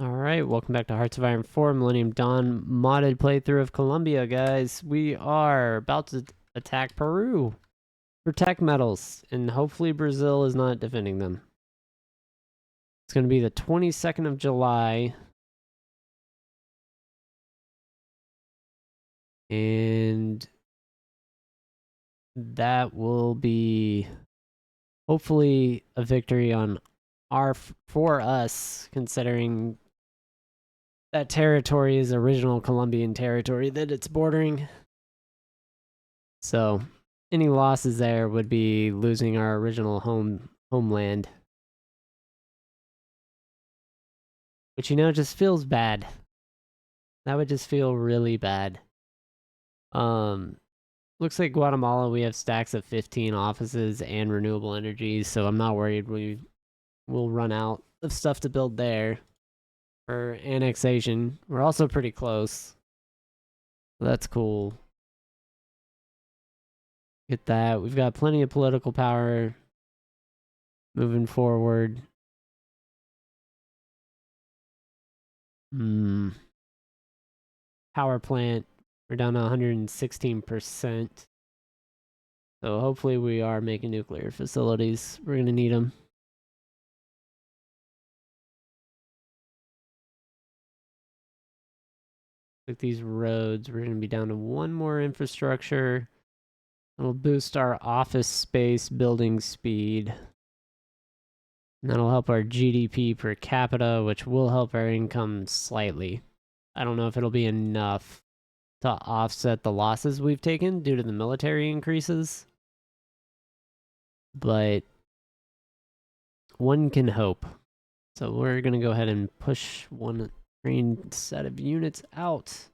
Alright, welcome back to Hearts of Iron 4 Millennium Dawn modded playthrough of Colombia, guys. We are about to attack Peru for tech metals, and hopefully Brazil is not defending them. It's going to be the 22nd of July. And that will be hopefully a victory on for us, considering that territory is original Colombian territory that it's bordering. So any losses there would be losing our original homeland. Which, just feels bad. That would just feel really bad. Looks like Guatemala, we have stacks of 15 offices and renewable energy, so I'm not worried we will run out of stuff to build there for annexation. We're also pretty close. So that's cool. Get that. We've got plenty of political power moving forward. Power plant, we're down to 116%. So hopefully we are making nuclear facilities. We're going to need them. Like these roads, we're going to be down to one more infrastructure. It'll boost our office space building speed. And that'll help our GDP per capita, which will help our income slightly. I don't know if it'll be enough to offset the losses we've taken due to the military increases. But one can hope. So we're going to go ahead and push one green set of units out.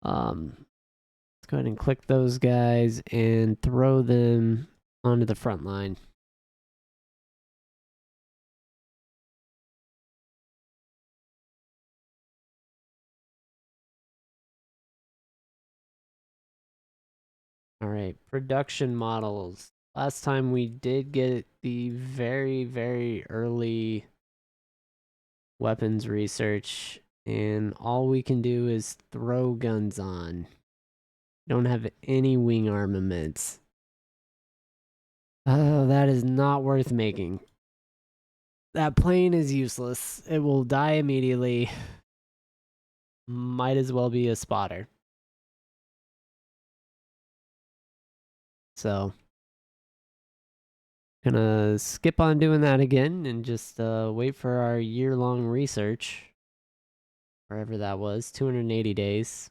Let's go ahead and click those guys and throw them onto the front line. All right, production models. Last time we did get the very, very early weapons research, and all we can do is throw guns on. Don't have any wing armaments. Oh, that is not worth making. That plane is useless. It will die immediately. Might as well be a spotter. So, gonna skip on doing that again and just wait for our year-long research. Wherever that was, 280 days.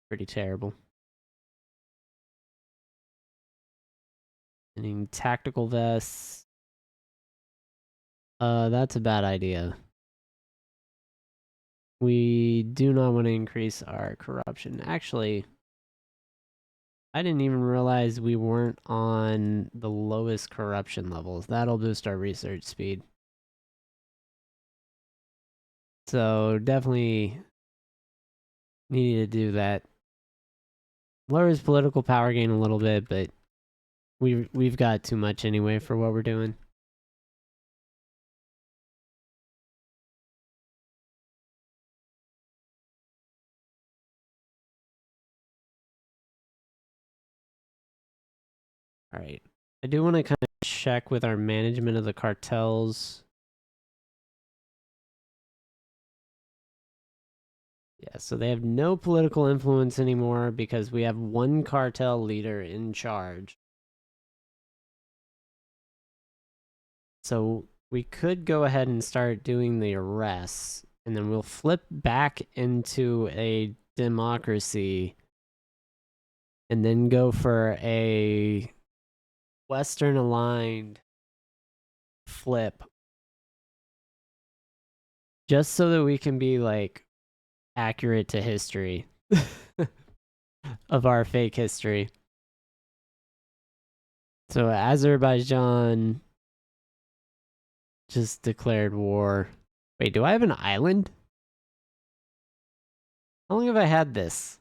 Pretty terrible. Getting tactical vests. That's a bad idea. We do not want to increase our corruption. Actually, I didn't even realize we weren't on the lowest corruption levels. That'll boost our research speed. So definitely needed to do that. Lowers political power gain a little bit, but we've got too much anyway for what we're doing. All right. I do want to kind of check with our management of the cartels. Yeah, so they have no political influence anymore because we have one cartel leader in charge. So we could go ahead and start doing the arrests, and then we'll flip back into a democracy and then go for a Western aligned flip. Just so that we can be like accurate to history of our fake history. So Azerbaijan just declared war. Wait, do I have an island? How long have I had this?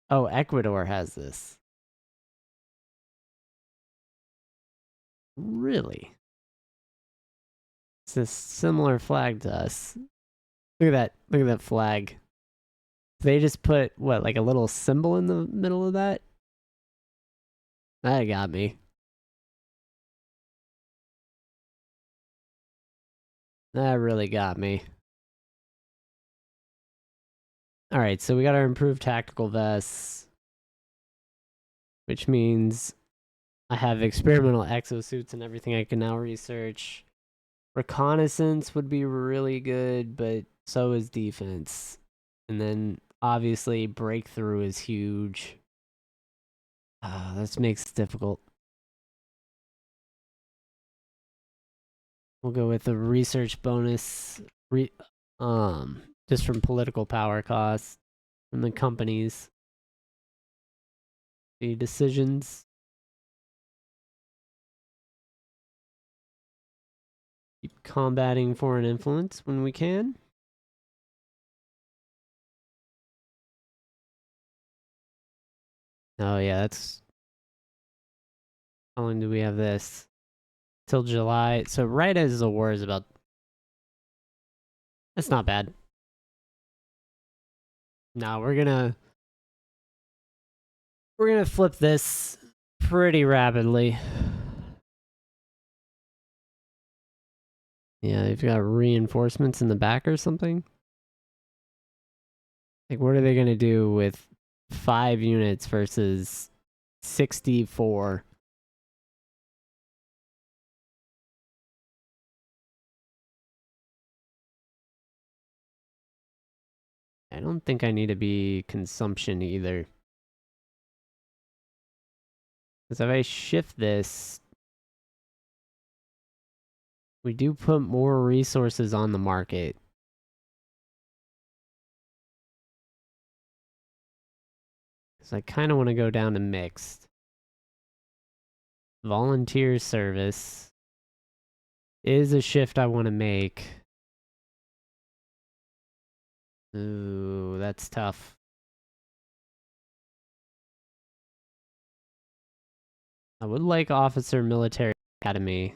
Oh, Ecuador has this. Really? It's a similar flag to us. Look at that. Look at that flag. They just put, what, like a little symbol in the middle of that? That got me. That really got me. Alright, so we got our improved tactical vests, which means I have experimental exosuits and everything I can now research. Reconnaissance would be really good, but so is defense. And then obviously breakthrough is huge. This makes it difficult. We'll go with the research bonus, just from political power costs from the companies. The decisions. Keep combating foreign influence when we can. Oh yeah, that's... How long do we have this? Till July. So right as the war is about... That's not bad. No, we're gonna flip this pretty rapidly. Yeah, they've got reinforcements in the back or something. Like, what are they gonna do with 5 units versus 64? I don't think I need to be consumption either. Because if I shift this, we do put more resources on the market. Because I kind of want to go down to mixed. Volunteer service is a shift I want to make. Ooh, that's tough. I would like Officer Military Academy.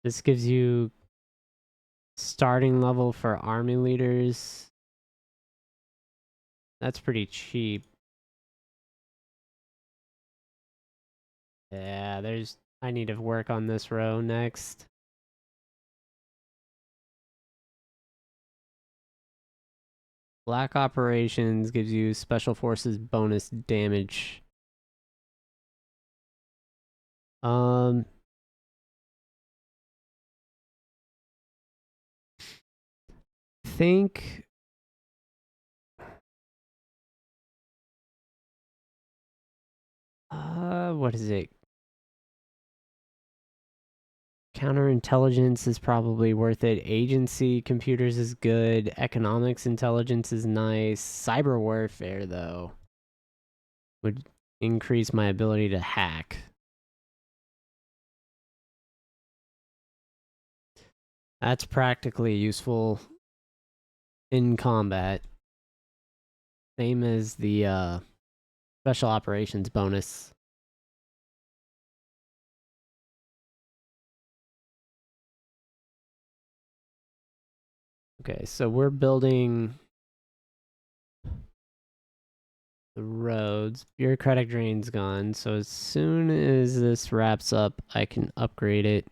This gives you starting level for army leaders. That's pretty cheap. Yeah, I need to work on this row next. Black Operations gives you Special Forces bonus damage. Think... what is it? Counterintelligence is probably worth it. Agency computers is good. Economics intelligence is nice. Cyber warfare, though, would increase my ability to hack. That's practically useful in combat. Same as the special operations bonus. Okay, so we're building the roads. Bureaucratic drain's gone, so as soon as this wraps up, I can upgrade it.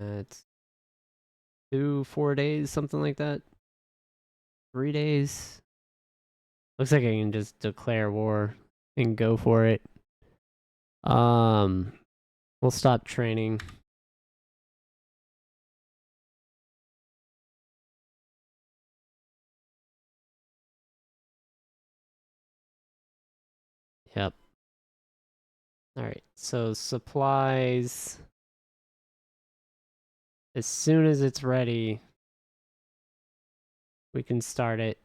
That's 4 days, something like that. 3 days. Looks like I can just declare war and go for it. We'll stop training. Yep. Alright, so supplies. As soon as it's ready, we can start it.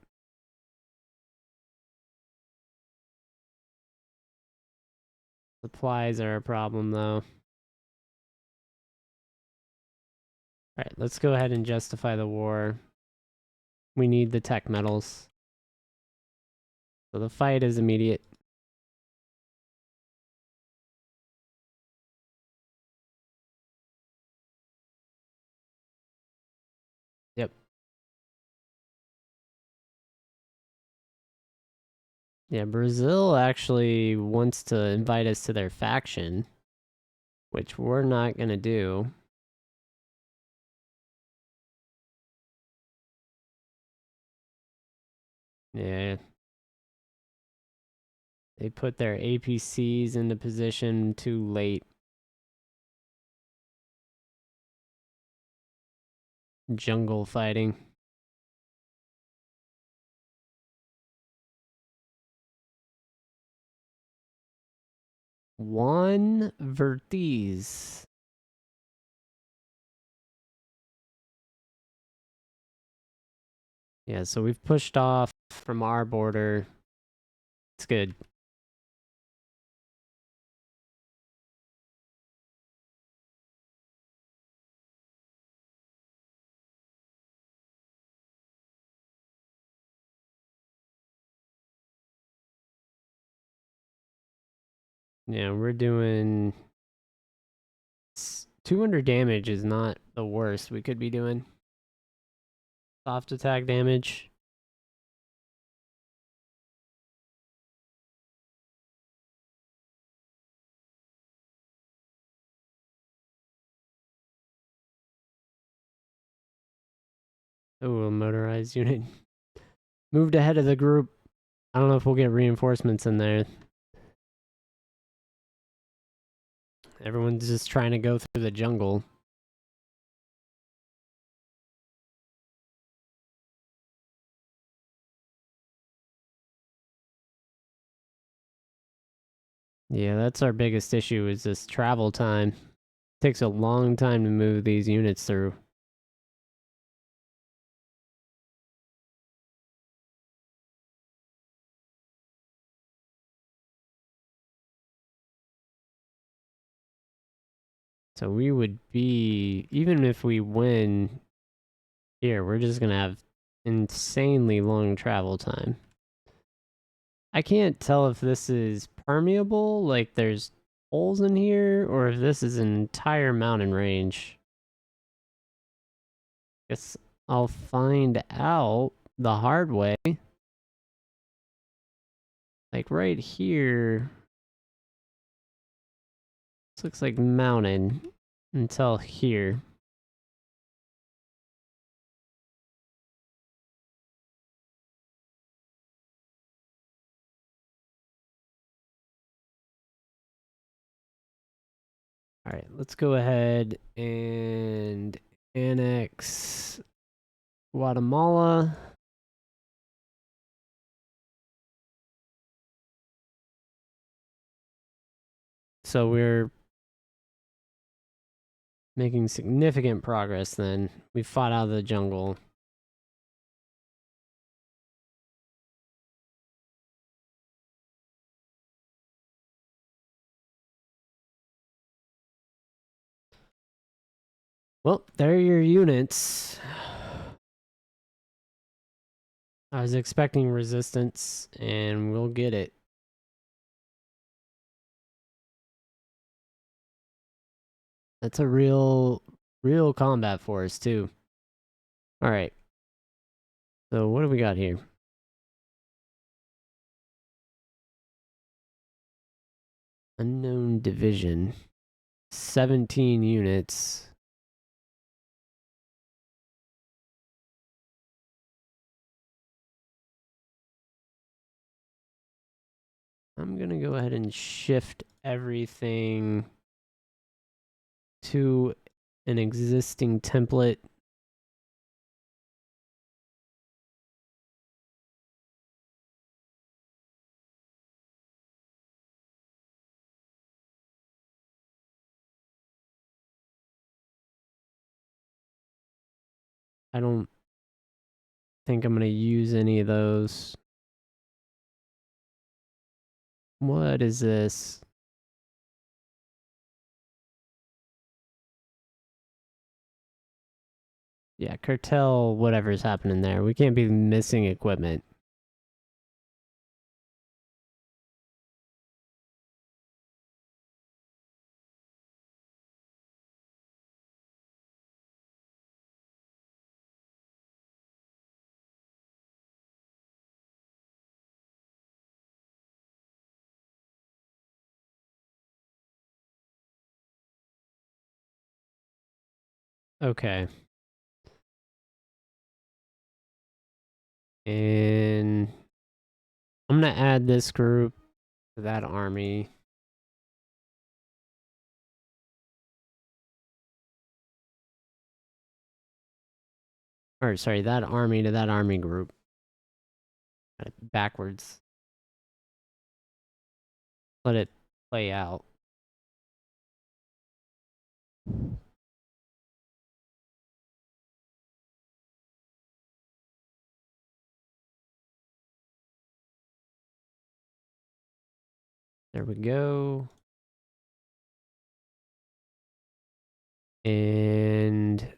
Supplies are a problem, though. Alright, let's go ahead and justify the war. We need the tech metals. So the fight is immediate. Yep. Yeah, Brazil actually wants to invite us to their faction, which we're not going to do. Yeah. They put their APCs into position too late. Jungle fighting. One Vertiz. Yeah, so we've pushed off from our border. It's good. Yeah, we're doing 200 damage is not the worst we could be doing. Soft attack damage. Oh, a motorized unit. Moved ahead of the group. I don't know if we'll get reinforcements in there. Everyone's just trying to go through the jungle. Yeah, that's our biggest issue is this travel time. It takes a long time to move these units through. So we would be, even if we win here, we're just going to have insanely long travel time. I can't tell if this is permeable, like there's holes in here, or if this is an entire mountain range. Guess I'll find out the hard way. Like right here, this looks like mountain until here. All right, let's go ahead and annex Guatemala. So we're making significant progress then. We fought out of the jungle. Well, there are your units. I was expecting resistance, and we'll get it. That's a real combat force, too. Alright. So what do we got here? Unknown division. 17 units. I'm gonna go ahead and shift everything to an existing template. I don't think I'm gonna use any of those. What is this? Yeah, curtail whatever's happening there. We can't be missing equipment. Okay. And I'm gonna add this group to that army. Or sorry, that army to that army group. Got it backwards. Let it play out. There we go. And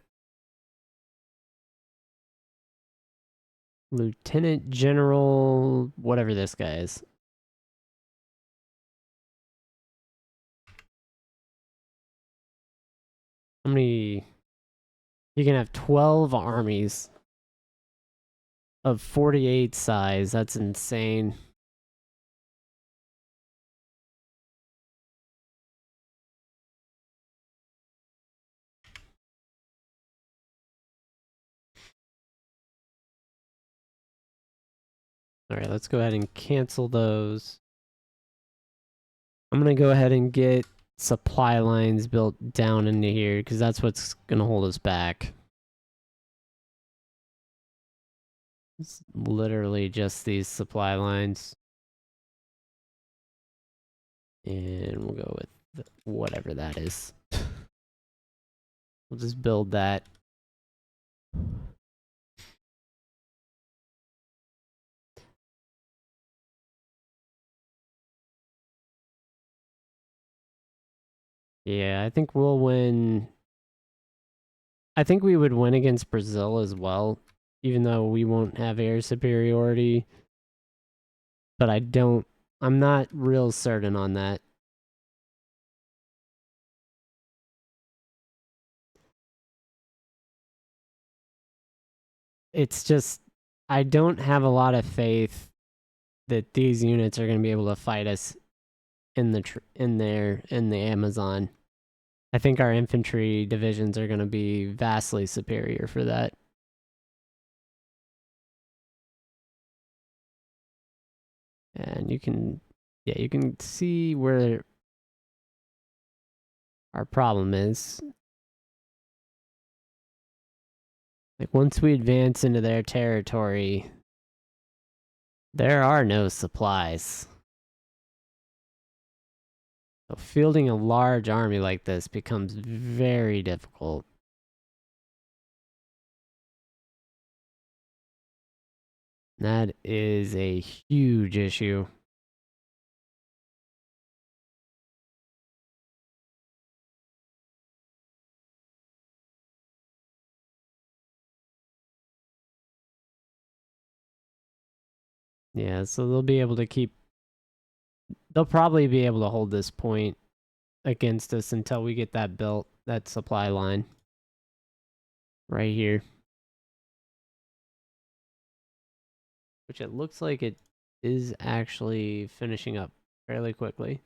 Lieutenant General, whatever this guy is. How many? You can have 12 armies of 48 size. That's insane. All right, let's go ahead and cancel those. I'm going to go ahead and get supply lines built down into here because that's what's going to hold us back. It's literally just these supply lines. And we'll go with whatever that is. We'll just build that. Yeah, I think we'll win. I think we would win against Brazil as well, even though we won't have air superiority. But I'm not real certain on that. It's just, I don't have a lot of faith that these units are going to be able to fight us in the Amazon. I think our infantry divisions are going to be vastly superior for that. And you can see where our problem is. Like once we advance into their territory, there are no supplies. So fielding a large army like this becomes very difficult. That is a huge issue. Yeah, so they'll be able to keep... They'll probably be able to hold this point against us until we get that built, that supply line. Right here. Which it looks like it is actually finishing up fairly quickly.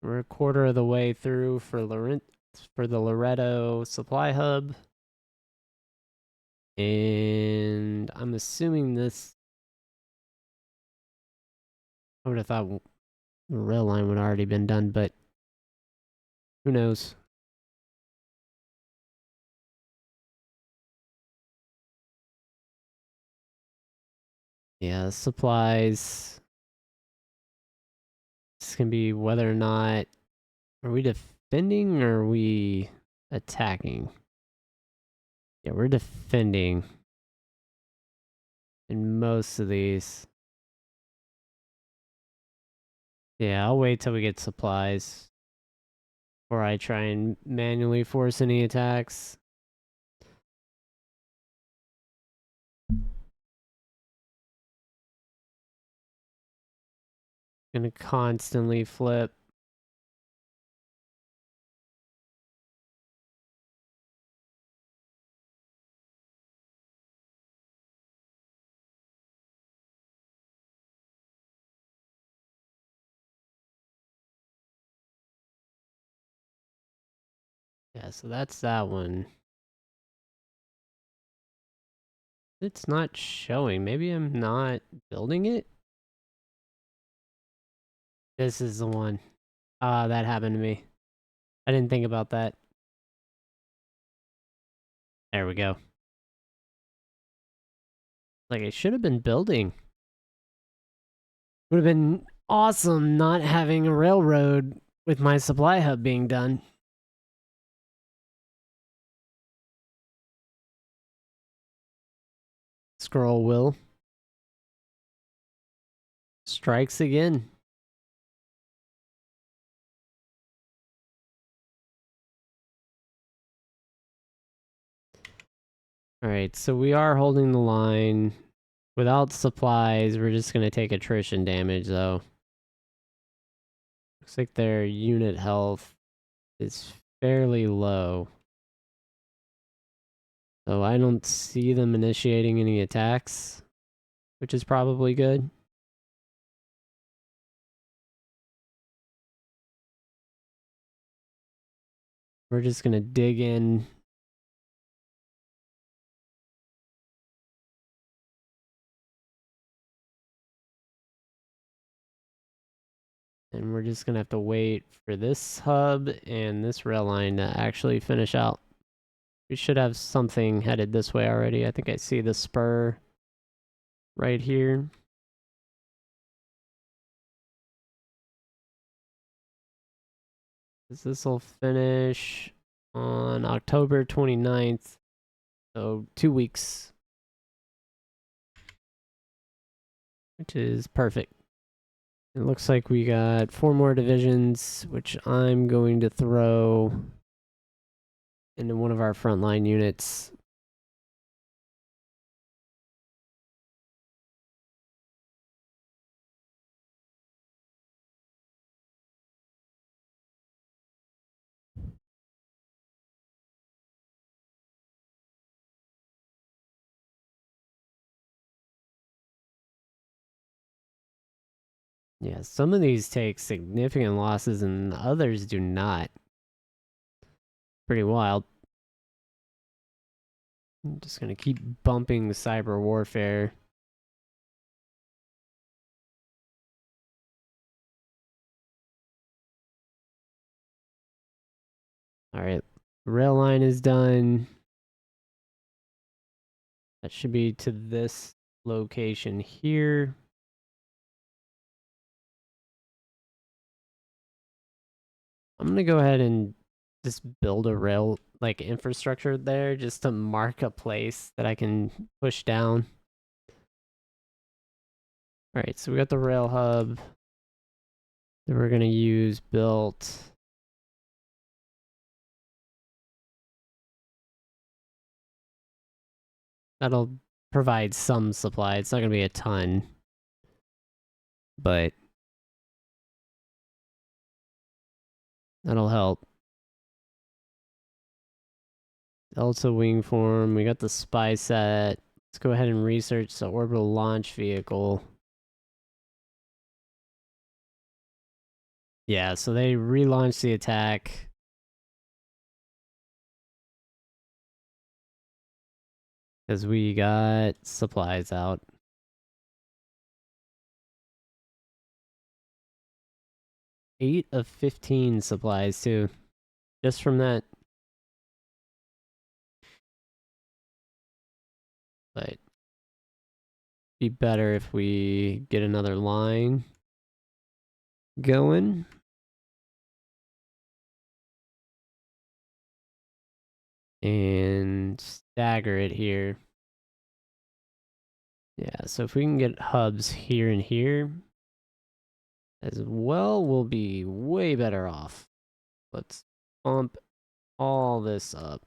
We're a quarter of the way through for the Loretto supply hub. And I'm assuming this... I would have thought the rail line would have already been done, but who knows? Yeah, supplies. This can be whether or not... Are we defending or are we attacking? Yeah, we're defending in most of these. Yeah, I'll wait till we get supplies. before I try and manually force any attacks. Gonna constantly flip. Yeah, so that's that one. It's not showing. Maybe I'm not building it? This is the one. That happened to me. I didn't think about that. There we go. Like, I should have been building. Would have been awesome not having a railroad with my supply hub being done. Scroll will. Strikes again. Alright, so we are holding the line. Without supplies, we're just going to take attrition damage, though. Looks like their unit health is fairly low. So I don't see them initiating any attacks, which is probably good. We're just going to dig in. And we're just going to have to wait for this hub and this rail line to actually finish out. We should have something headed this way already. I think I see the spur right here. This will finish on October 29th. So 2 weeks. Which is perfect. It looks like we got 4 more divisions, which I'm going to throw into one of our frontline units. Yeah, some of these take significant losses and others do not. Pretty wild. I'm just gonna keep bumping cyber warfare. Alright, rail line is done. That should be to this location here. I'm gonna go ahead and just build a rail like infrastructure there just to mark a place that I can push down. Alright, so we got the rail hub that we're gonna use built. That'll provide some supply. It's not gonna be a ton. But that'll help. Delta wing form. We got the spy set. Let's go ahead and research the orbital launch vehicle. Yeah, so they relaunched the attack. Because we got supplies out. 8 of 15 supplies, too. Just from that. But be better if we get another line going. And stagger it here. Yeah, so if we can get hubs here and here as well, we'll be way better off. Let's bump all this up.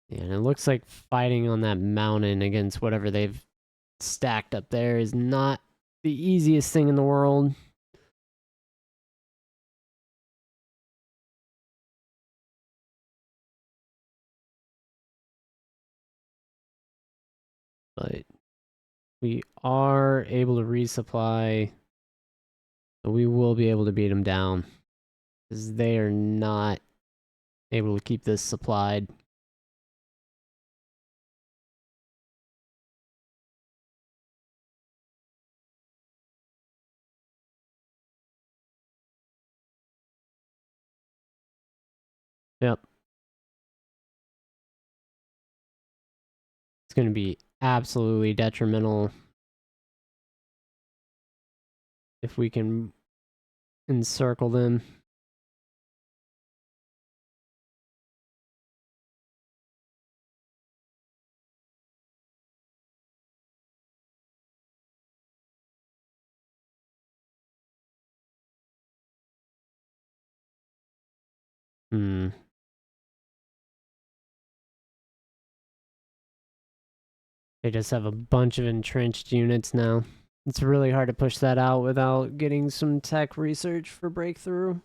Yeah, and it looks like fighting on that mountain against whatever they've stacked up there is not the easiest thing in the world. But we are able to resupply. So we will be able to beat them down. Because they are not able to keep this supplied. Yep. It's going to be absolutely detrimental if we can encircle them. They just have a bunch of entrenched units now. It's really hard to push that out without getting some tech research for breakthrough.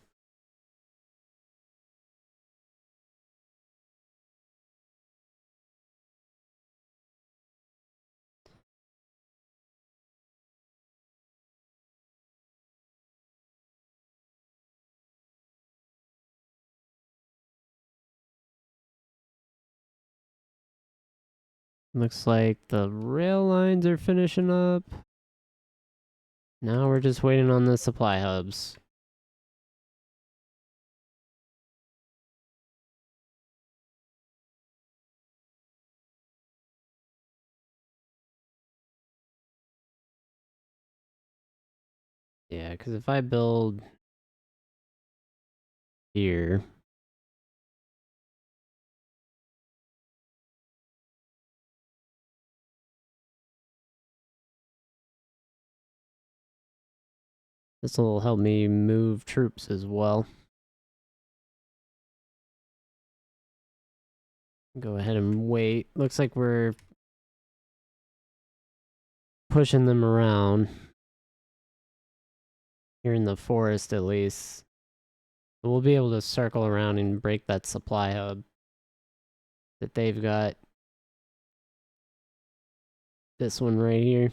Looks like the rail lines are finishing up. Now we're just waiting on the supply hubs. Yeah, because if I build here, this will help me move troops as well. Go ahead and wait. Looks like we're pushing them around. Here in the forest, at least. But we'll be able to circle around and break that supply hub that they've got. This one right here.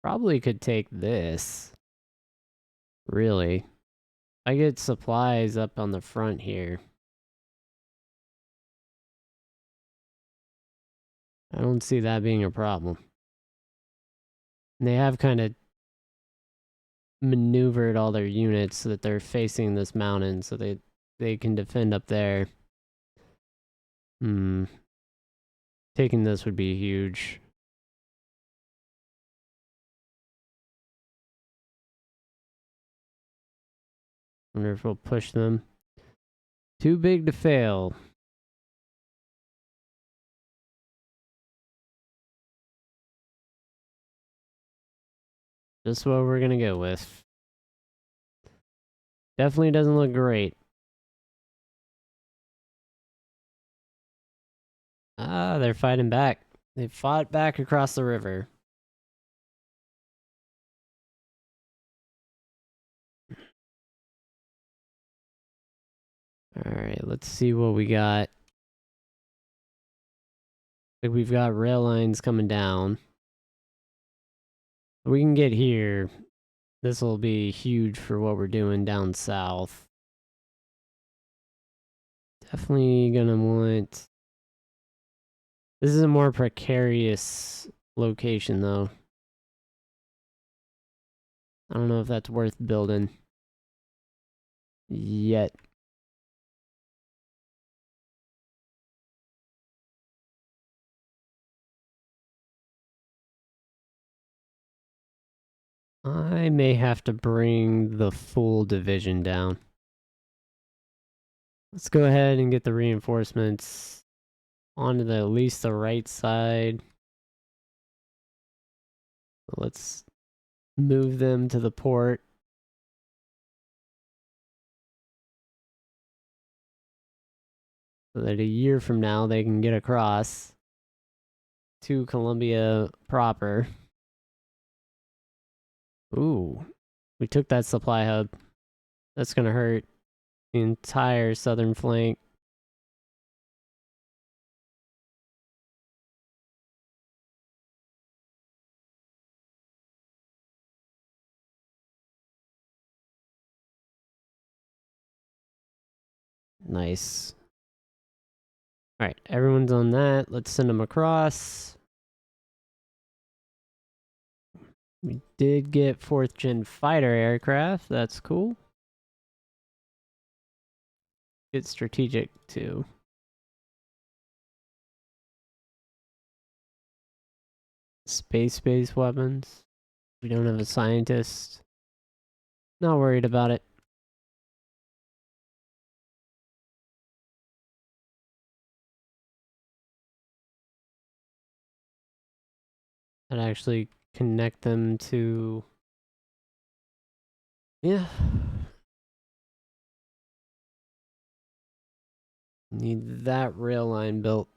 Probably could take this. Really. I get supplies up on the front here. I don't see that being a problem. And they have kind of maneuvered all their units so that they're facing this mountain so they can defend up there. Taking this would be huge. Wonder if we'll push them. Too big to fail. Just what we're gonna go with. Definitely doesn't look great. Ah, they're fighting back. They fought back across the river. Alright, let's see what we got. Like we've got rail lines coming down. We can get here. This will be huge for what we're doing down south. Definitely gonna want... This is a more precarious location, though. I don't know if that's worth building yet. I may have to bring the full division down. Let's go ahead and get the reinforcements onto at least the right side. Let's move them to the port. So that a year from now they can get across to Colombia proper. Ooh, we took that supply hub. That's gonna hurt the entire southern flank. Nice. Alright, everyone's on that. Let's send them across. We did get 4th gen fighter aircraft. That's cool. Get strategic too. Space-based weapons. We don't have a scientist. Not worried about it. I'd actually connect them to... Yeah. Need that rail line built.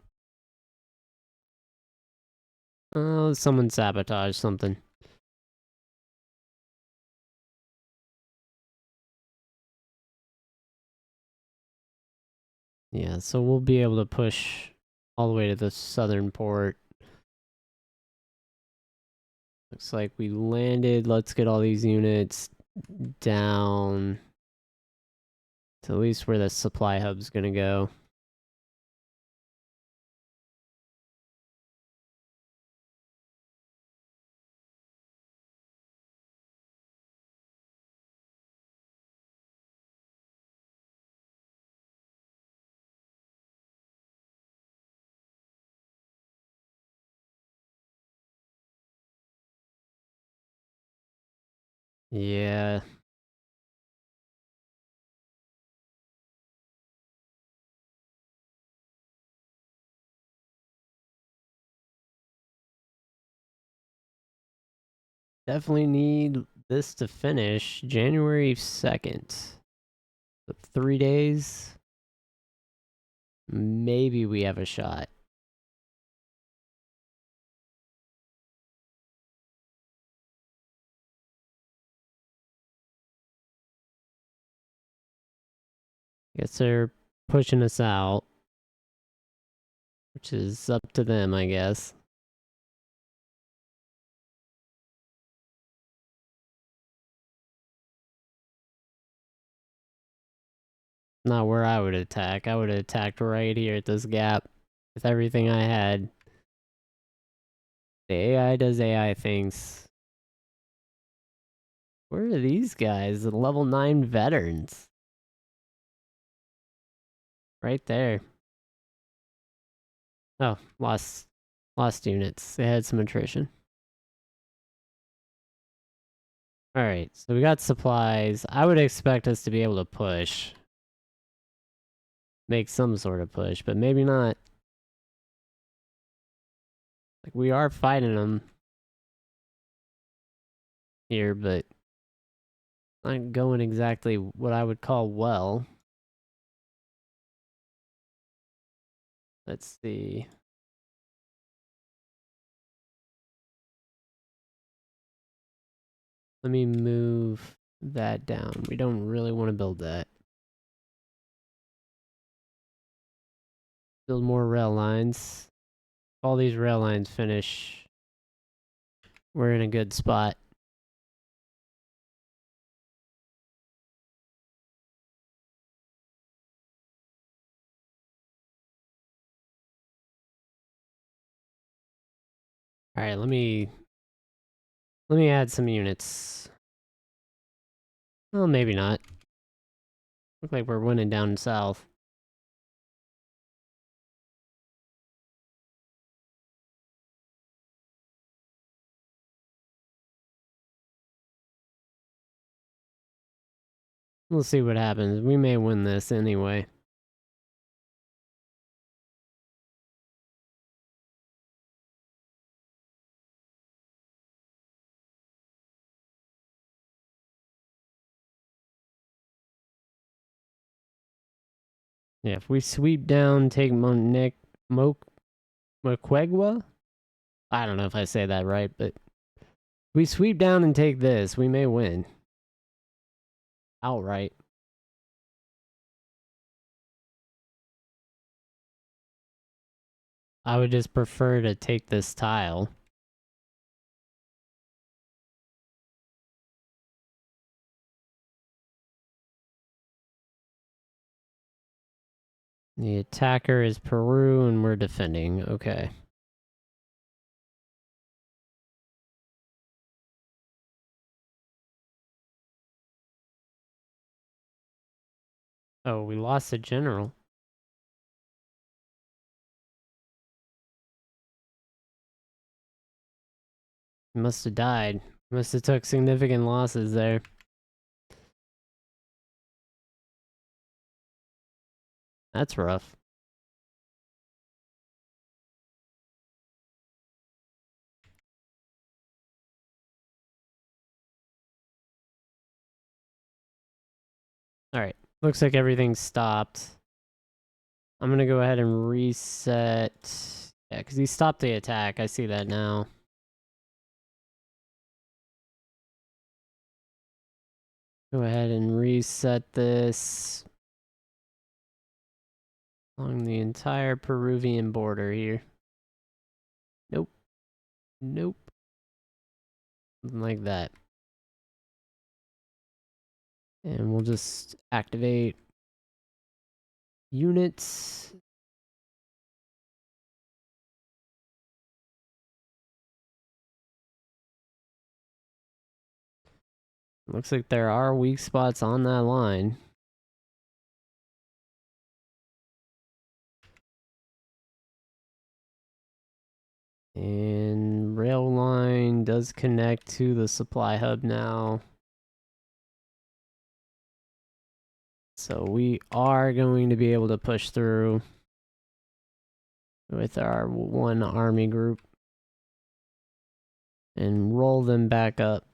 Oh, someone sabotaged something. Yeah, so we'll be able to push all the way to the southern port. Looks like we landed. Let's get all these units down to at least where the supply hub's gonna go. Yeah. Definitely need this to finish January 2nd. So 3 days. Maybe we have a shot. Guess they're pushing us out, which is up to them, I guess. Not where I would attack. I would have attacked right here at this gap with everything I had. The AI does AI things. Where are these guys? The level 9 veterans. Right there. Oh, lost units. They had some attrition. Alright, so we got supplies. I would expect us to be able to push. Make some sort of push, but maybe not. Like, we are fighting them here, but not going exactly what I would call well. Let's see. Let me move that down. We don't really want to build that. Build more rail lines. All these rail lines finish. We're in a good spot. Alright, let me add some units. Well, maybe not. Look like we're winning down south. We'll see what happens. We may win this anyway. Yeah, if we sweep down, take Moquegua? I don't know if I say that right, but if we sweep down and take this, we may win. Outright. I would just prefer to take this tile. The attacker is Peru and we're defending. Okay. Oh, we lost a general. He must have died. Must have took significant losses there. That's rough. Alright. Looks like everything's stopped. I'm gonna go ahead and reset. Yeah, because he stopped the attack. I see that now. Go ahead and reset this along the entire Peruvian border here. Nope. Nope. Something like that. And we'll just activate units. Looks like there are weak spots on that line. And rail line does connect to the supply hub now. So we are going to be able to push through with our one army group and roll them back up.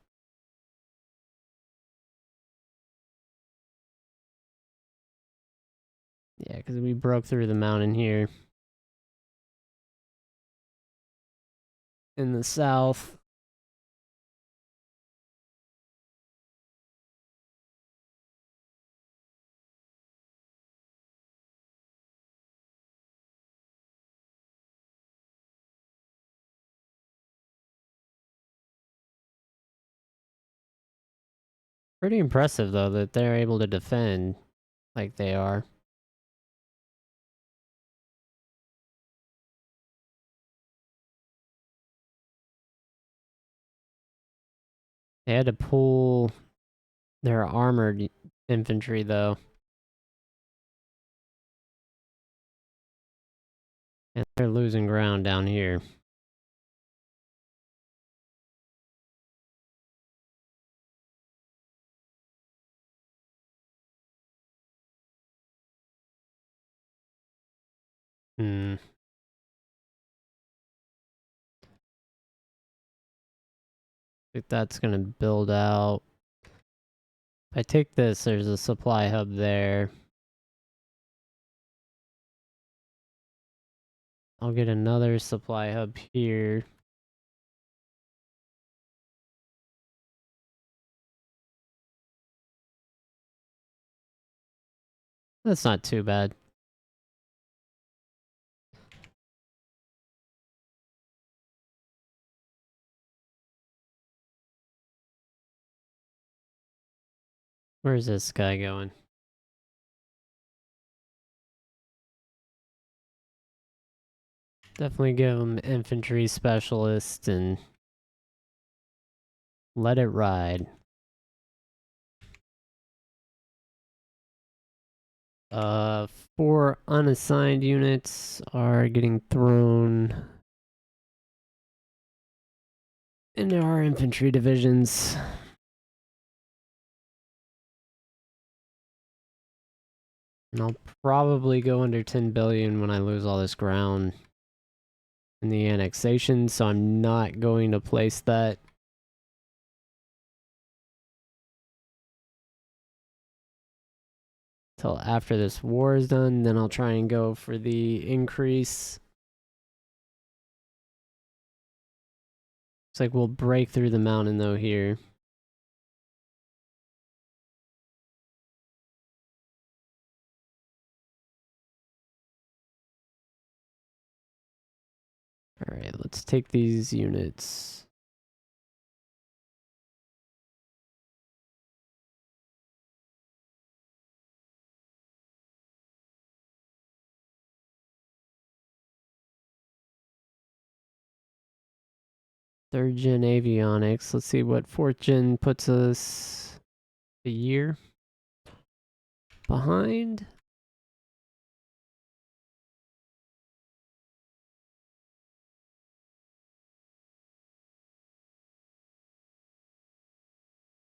Yeah, because we broke through the mountain here. In the south. Pretty impressive, though, that they're able to defend like they are. They had to pull their armored infantry, though. And they're losing ground down here. I think that's going to build out. If I take this, there's a supply hub there. I'll get another supply hub here. That's not too bad. Where's this guy going? Definitely give him infantry specialist and let it ride. 4 unassigned units are getting thrown into our infantry divisions. And I'll probably go under 10 billion when I lose all this ground in the annexation, so I'm not going to place that. till after this war is done. Then I'll try and go for the increase. Looks like we'll break through the mountain though here. Alright, let's take these units. Third gen avionics. Let's see what fourth gen puts us a year behind.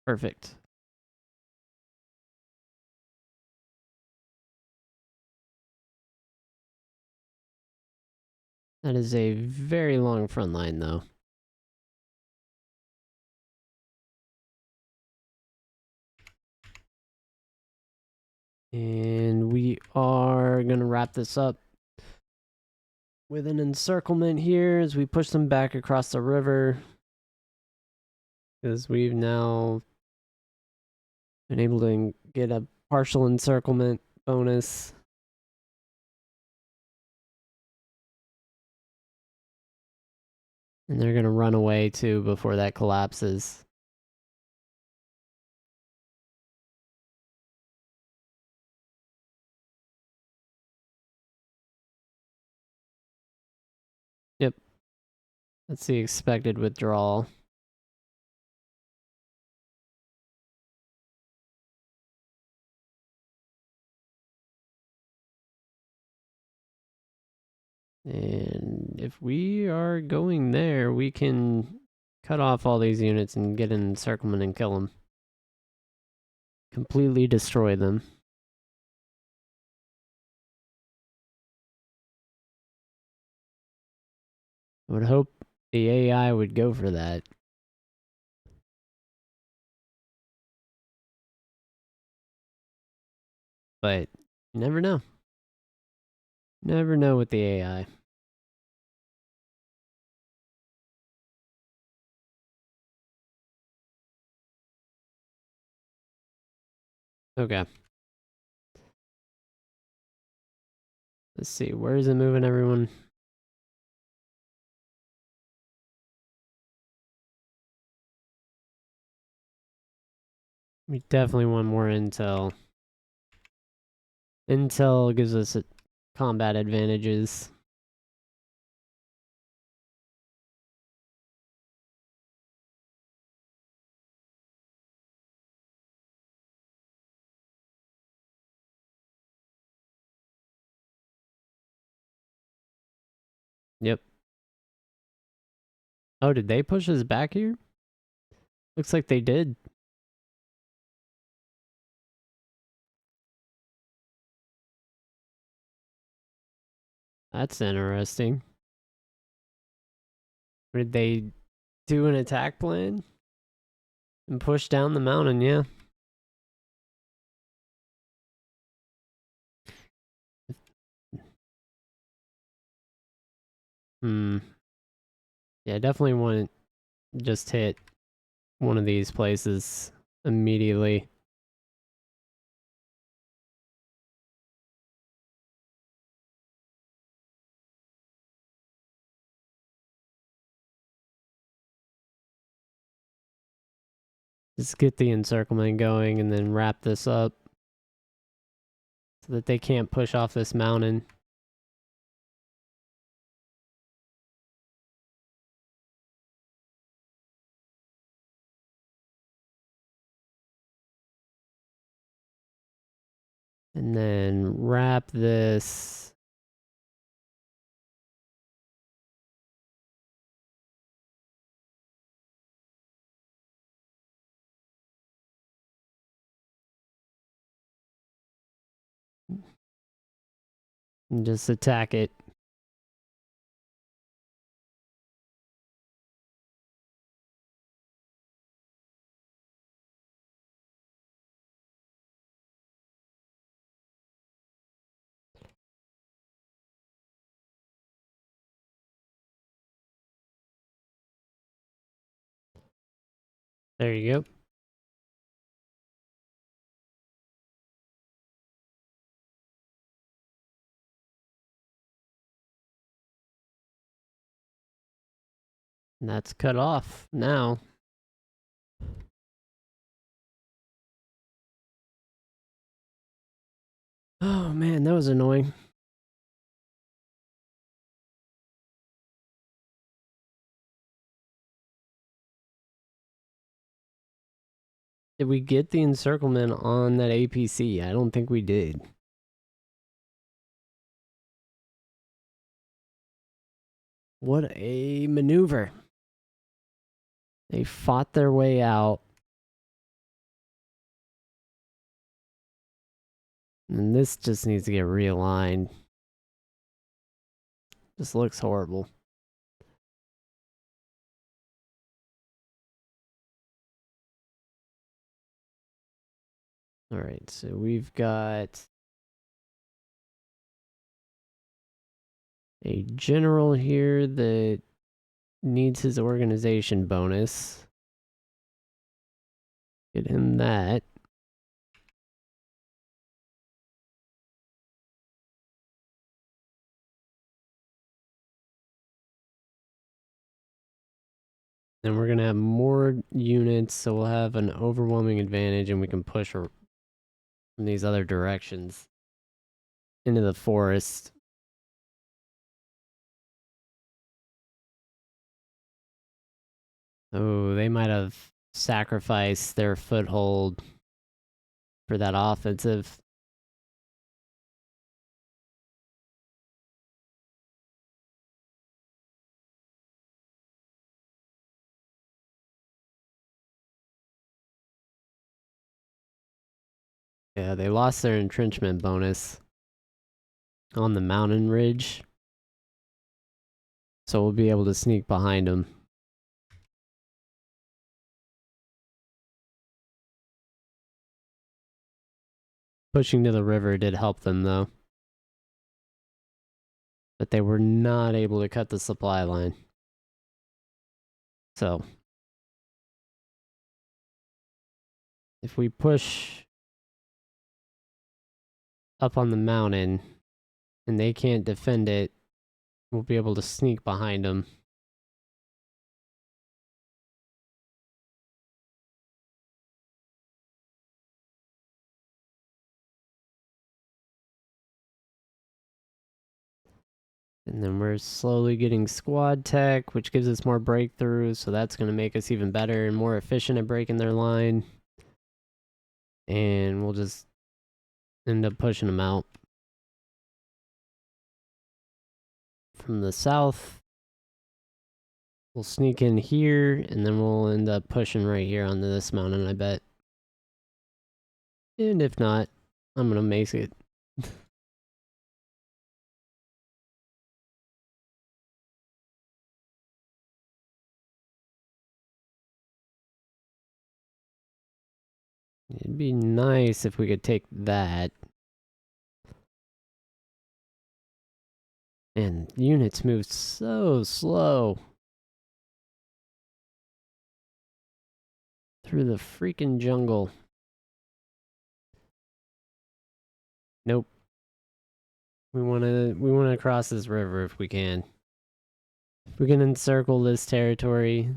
Perfect. That is a very long front line though. And we are going to wrap this up with an encirclement here as we push them back across the river. Because we've now been able to get a partial encirclement bonus. And they're going to run away too before that collapses. Yep. That's the expected withdrawal. And if we are going there, we can cut off all these units and get an encirclement and kill them. Completely destroy them. I would hope the AI would go for that. But you never know. Never know with the AI. Okay. Let's see. Where is it moving, everyone? We definitely want more intel. Intel gives us combat advantages. Yep. Oh, did they push us back here? Looks like they did. That's interesting. Did they do an attack plan? And push down the mountain, yeah. Yeah, definitely want to just hit one of these places immediately. Just get the encirclement going and then wrap this up so that they can't push off this mountain. And then wrap this. And just attack it. There you go. And that's cut off now. Oh man, that was annoying. Did we get the encirclement on that APC? I don't think we did. What a maneuver. They fought their way out. And this just needs to get realigned. This looks horrible. All right, so we've got a general here that needs his organization bonus. Get him that. Then we're going to have more units, so we'll have an overwhelming advantage and we can push from these other directions into the forest. Oh, they might have sacrificed their foothold for that offensive. Yeah, they lost their entrenchment bonus on the mountain ridge. So we'll be able to sneak behind them. Pushing to the river did help them, though. But they were not able to cut the supply line. So, if we push up on the mountain and they can't defend it, we'll be able to sneak behind them. And then we're slowly getting squad tech, which gives us more breakthroughs, so that's going to make us even better and more efficient at breaking their line. And we'll just end up pushing them out. From the south, we'll sneak in here, and then we'll end up pushing right here onto this mountain, I bet. And if not, I'm going to mace it. It'd be nice if we could take that. And units move so slow. Through the freaking jungle. Nope. We wanna cross this river if we can. If we can encircle this territory,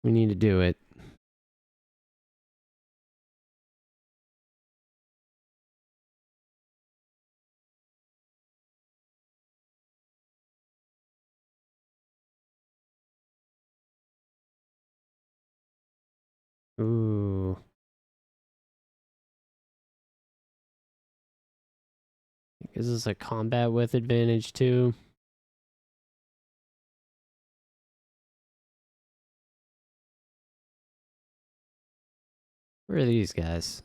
we need to do it. Ooh. Is this a combat with advantage too? Where are these guys?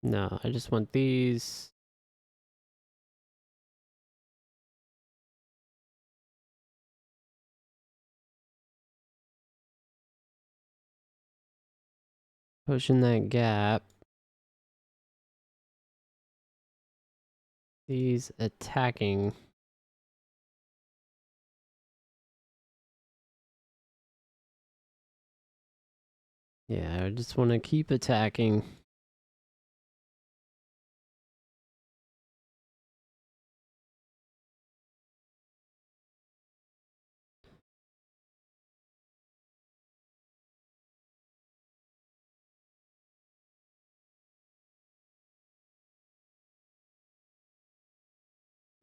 No, I just want these. Pushing that gap. He's attacking. Yeah, I just want to keep attacking.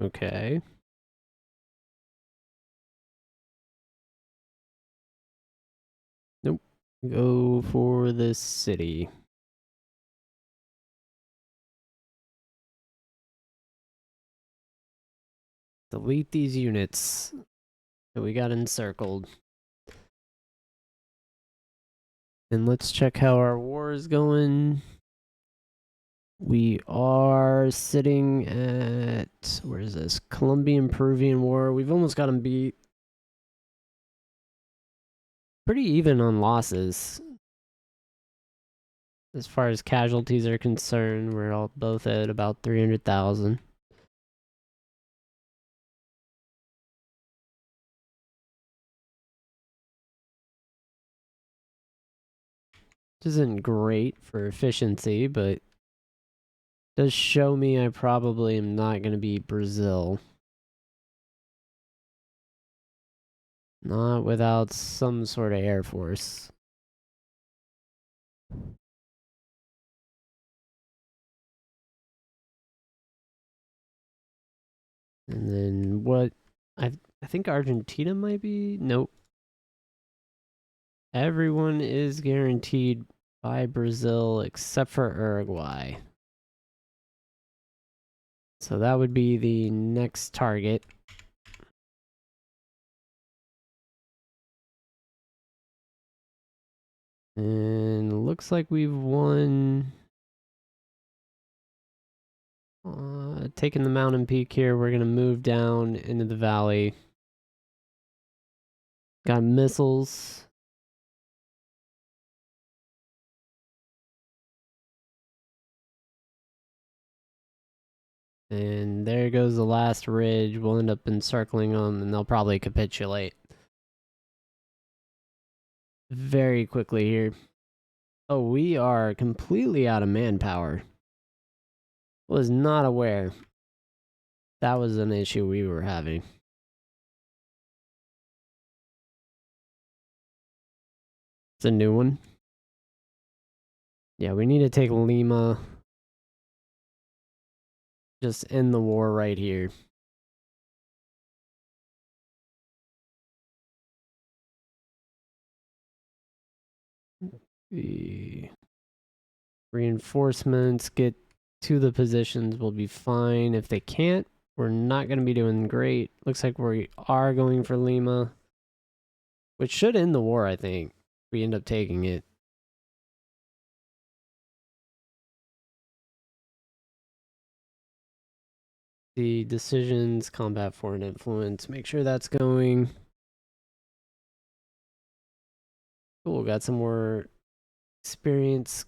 Okay. Nope. Go for the city. Delete these units that we got encircled. And let's check how our war is going. We are sitting at, where is this? Colombian-Peruvian War. We've almost got them beat. Pretty even on losses. As far as casualties are concerned, we're all both at about 300,000. Which isn't great for efficiency, but does show me I probably am not going to beat Brazil. Not without some sort of air force. And then what? I think Argentina might be. Nope. Everyone is guaranteed by Brazil except for Uruguay. So that would be the next target. And looks like we've won. Taking the mountain peak here, we're going to move down into the valley. Got missiles. And there goes the last ridge. We'll end up encircling them, and they'll probably capitulate very quickly here. Oh, we are completely out of manpower. Was not aware that was an issue we were having. It's a new one. Yeah, we need to take Lima. Just end the war right here. The reinforcements get to the positions will be fine. If they can't, we're not going to be doing great. Looks like we are going for Lima, which should end the war, I think. We end up taking it. The decisions, combat, foreign influence. Make sure that's going. Cool, got some more experience.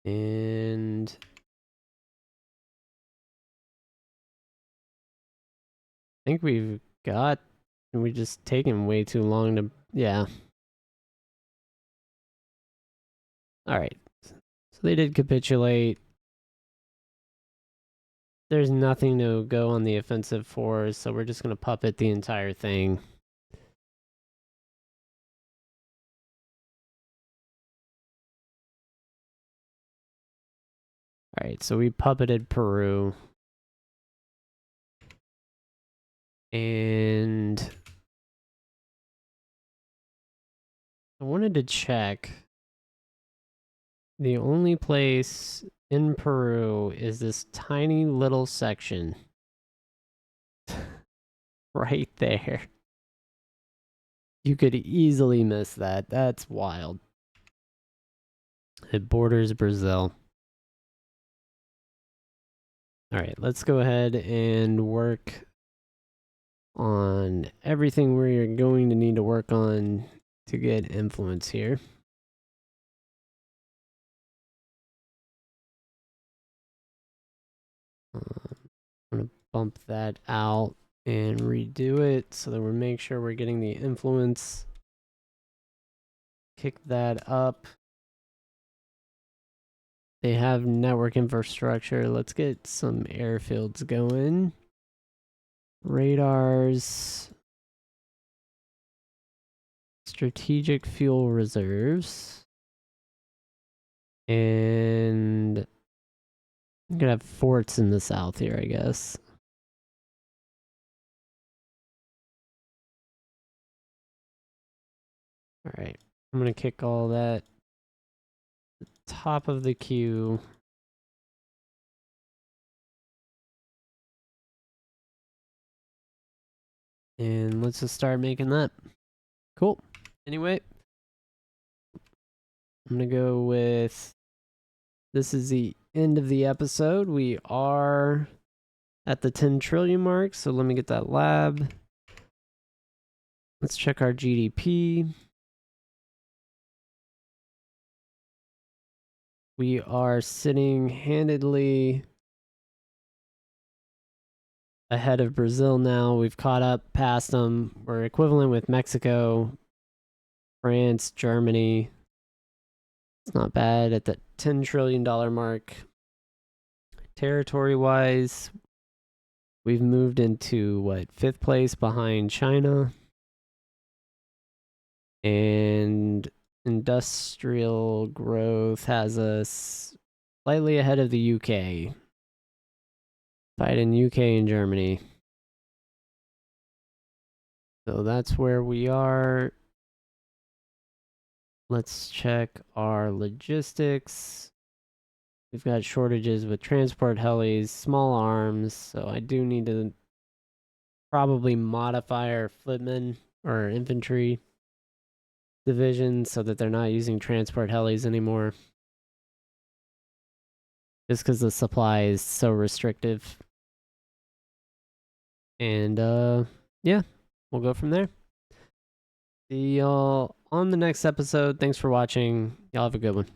And I think we've got, we just taken way too long to, yeah. All right. So they did capitulate. There's nothing to go on the offensive for, so we're just going to puppet the entire thing. All right, so we puppeted Peru. And I wanted to check. The only place in Peru is this tiny little section. Right there. You could easily miss that. That's wild. It borders Brazil. All right, let's go ahead and work on everything we're going to need to work on to get influence here. I'm going to bump that out and redo it so that we make sure we're getting the influence. Kick that up. They have network infrastructure. Let's get some airfields going. Radars. Strategic fuel reserves. And I'm gonna have forts in the south here, I guess. Alright. I'm gonna kick all that to the top of the queue. And let's just start making that. Cool. Anyway, I'm gonna go with, this is the end of the episode. We are at the 10 trillion mark, so let me get that lab. Let's check our GDP. We are sitting handedly ahead of Brazil now. We've caught up past them. We're equivalent with Mexico, France, Germany. It's not bad at the $10 trillion mark. Territory-wise, we've moved into, what, 5th place behind China. And industrial growth has us slightly ahead of the UK. Fighting UK and Germany. So that's where we are. Let's check our logistics. We've got shortages with transport helis, small arms, so I do need to probably modify our footmen or infantry division so that they're not using transport helis anymore. Just because the supply is so restrictive. And yeah, we'll go from there. See y'all on the next episode. Thanks for watching. Y'all have a good one.